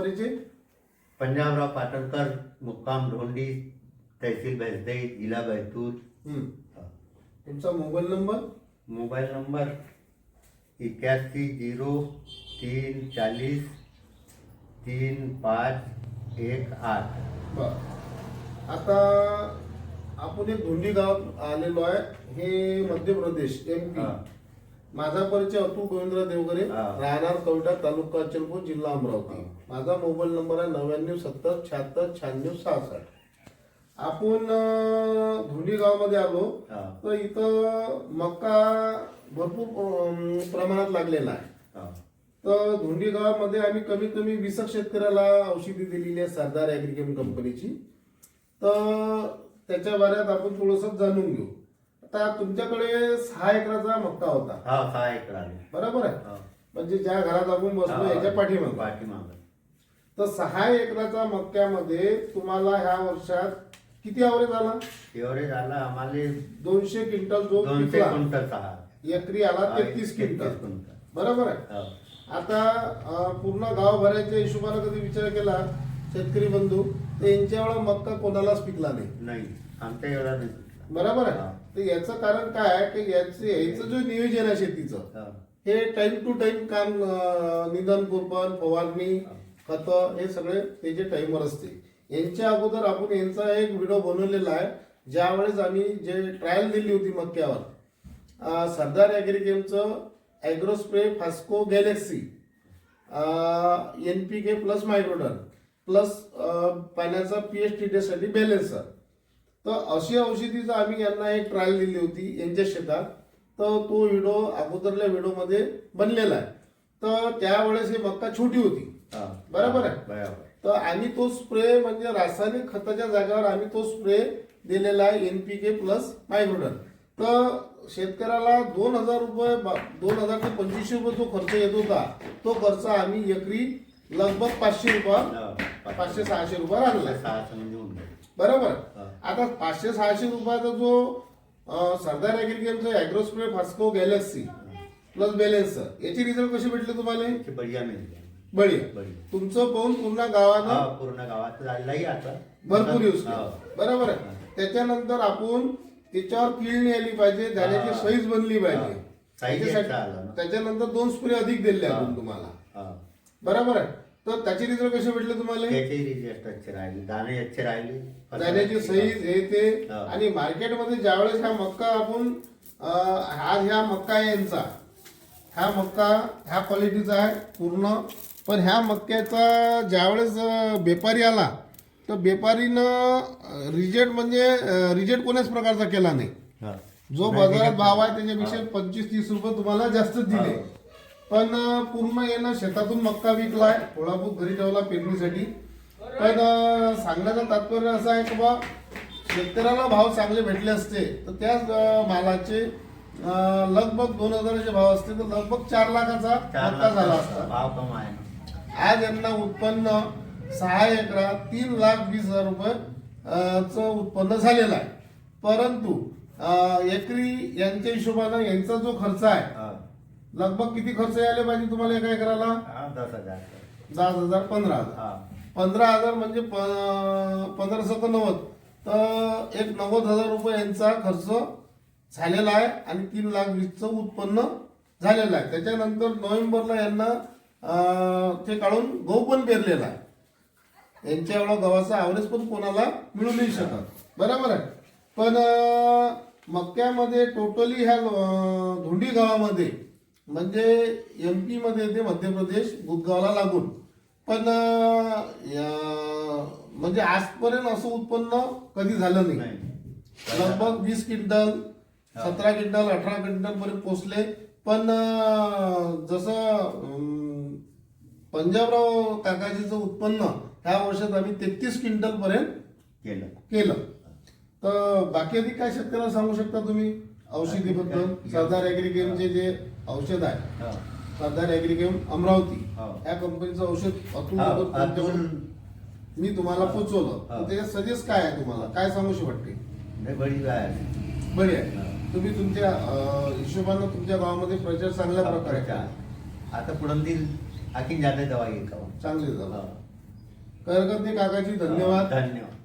परिचय? पंजाबराव पाटणकर, मुक्काम ढोंडी, तहसील भैसदई, जिला बैतूल. तुमचा मोबाईल नंबर? Mobile number 8103403518. बर. आता आपण एक धोंडी गावात आलेलो आहे, हे मध्य प्रदेश MP. माझा परिचय अतुल गोविंदराव देवगरे, राहणार कवठा, तालुका अचलपूर, जिल्हा अमरावती. माझा मोबाईल नंबर आहे 9970764666. आपण धोंडी गावामध्ये आलो तर इथं मक्का भरपूर प्रमाणात लागलेला आहे. तर धोंडी गावामध्ये आम्ही कमीत कमी 20 शेतकऱ्याला औषधी दिलेली आहे सरदार ॲग्रिकेम कंपनीची. तर त्याच्या बाऱ्यात आपण थोडंसं जाणून घेऊ. आता तुमच्याकडे 6 एकराचा मक्का होता? 6 एकर आहे. बरोबर आहे. म्हणजे ज्या घरात आपण बसलो याच्या पाठीमागे. तर 6 एकराचा मक्क्यामध्ये तुम्हाला ह्या वर्षात किती ॲव्हरेज आला? एव्हरेज आला आम्हाला 200 क्विंटल. जो 200 क्विंटल एकरी आला 33 क्विंटल. बरोबर आहे. आता पूर्ण गाव भरायच्या हिशोबाने कधी विचार केला शेतकरी बंधू तर यांच्या वेळा मक्का कोणालाच पिकला नाही. आमच्या एवढा नाही. बरोबर आहे. तर याचं कारण काय आहे की याचं जो नियोजन आहे शेतीचं हे टाइम टू टाइम काम, निंदन कुरपण, फवारणी, खत हे सगळे त्याचे टाइमवर असते. यांच्या अगोदर आपण यांचा एक व्हिडिओ बनवलेला आहे ज्यावेळेस आम्ही जे ट्रायल दिली होती मक्क्यावर. सरदार ॲग्रिकेमचं ॲग्रोस्प्रे फास्को गॅलेक्सी, NPK प्लस मायक्रोडन प्लस पाण्याचा pH साठी बॅलेन्सर. तर अशी औषधीचं आम्ही यांना एक ट्रायल दिली होती यांच्या शेतात. तर तो व्हिडिओ अगोदरल्या व्हिडिओमध्ये बनलेला आहे. तर त्यावेळेस ही मक्का छोटी होती. बरोबर आहे. तर आम्ही तो स्प्रे म्हणजे रासायनिक खताच्या जागेवर आम्ही तो स्प्रे दिलेला आहे NPK प्लस मायक्रोडन. तर शेतकऱ्याला 2000 रुपये 2000 ते 2500 रुपये जो खर्च येत होता तो खर्च आम्ही एकरी लगभग 500 रुपये 500-600 रुपये आणला. बरोबर. आता 500-600 रुपयाचा जो सरदार ॲग्रिकेमचा ॲग्रोस्प्रे फास्को गॅलेक्सी प्लस बॅलेन्सर याची रिझल्ट कशी भेटले तुम्हाला? बढिया. तुमचं पाहून पूर्ण गावात आता भरपूर यूज केला. बरोबर आहे. त्याच्यानंतर आपण त्याच्यावर किळणी आली पाहिजे, धान्याची साईज बनली पाहिजे. त्याच्यानंतर 2 स्प्रे अधिक दिले आपण तुम्हाला. बरोबर आहे. तर त्याचे रिझल्ट कसे भेटले तुम्हाला? धान्याची साईज हे ते. आणि मार्केटमध्ये ज्यावेळेस हा मक्का आपण ह्या मक्का यांचा हा मक्का ह्या क्वालिटीचा आहे पूर्ण. पण ह्या मक्क्याचा ज्यावेळेस व्यापारी आला तर व्यापारीनं रिजेक्ट कोणाच प्रकारचा केला नाही. जो बाजारात भाव आहे त्याच्यापेक्षा 25-30 रुपये तुम्हाला जास्त दिले. पण पूर्ण येणं शेतातून मक्का विकलाय, थोडापूर घरी ठेवला पेरणीसाठी. पण सांगण्याचं तात्पर्य असं आहे की बा शेतकऱ्याला भाव चांगले भेटले असते तर त्याच मालाचे लगभग 2000चे भाव असते तर लगभग 4 लाखाचा मक्का झाला असता. आज यांना उत्पन्न 6 एकरात 3,20,000 रुपये उत्पन्न झालेलं आहे. परंतु एकरी यांच्या हिशोबानं यांचा जो खर्च आहे लगभग किती खर्च यायला पाहिजे तुम्हाला एका एकराला? 10,000 15,000 म्हणजे 15,90 तर एक 90,000 रुपये यांचा खर्च झालेला आहे आणि 3,20,000चं उत्पन्न झालेलं आहे. त्याच्यानंतर नोव्हेंबरला यांना ते काढून गहू पण पेरलेला आहे. यांच्या एवढा गव्हाचा ॲव्हरेज पण कोणाला मिळू नाही शकत. बरोबर आहे. पण मक्क्यामध्ये टोटली ह्या धोंडी गावामध्ये म्हणजे MP मध्ये येते मध्य प्रदेश गुदगावला लागून. पण म्हणजे आजपर्यंत असं उत्पन्न कधी झालं नाही. लगभग 20 क्विंटल 17 क्विंटल 18 क्विंटल पर्यंत पोहोचले. पण जसं पंजाबराव काकाजीचं उत्पन्न ह्या वर्षात आम्ही 33 क्विंटल पर्यंत केलं. तर बाकी अधिक काय शेतकऱ्याला सांगू शकता तुम्ही औषधीबद्दल? सरदार ॲग्रिकेमचे जे औषध आहे सरदार ॲग्रिकेम अमरावती या कंपनीचं औषध मी तुम्हाला पोचवलं तर त्याच्यात सजेस्ट काय आहे तुम्हाला? काय सांगूशी वाटते? बढिया आहे. तुम्ही तुमच्या हिशोबानं तुमच्या गावामध्ये प्रचार चांगल्या प्रकारे आता पुढे आणखी जादा दवा चांगली दवा काही हरकत नाही काकाची, धन्यवाद. धन्यवाद.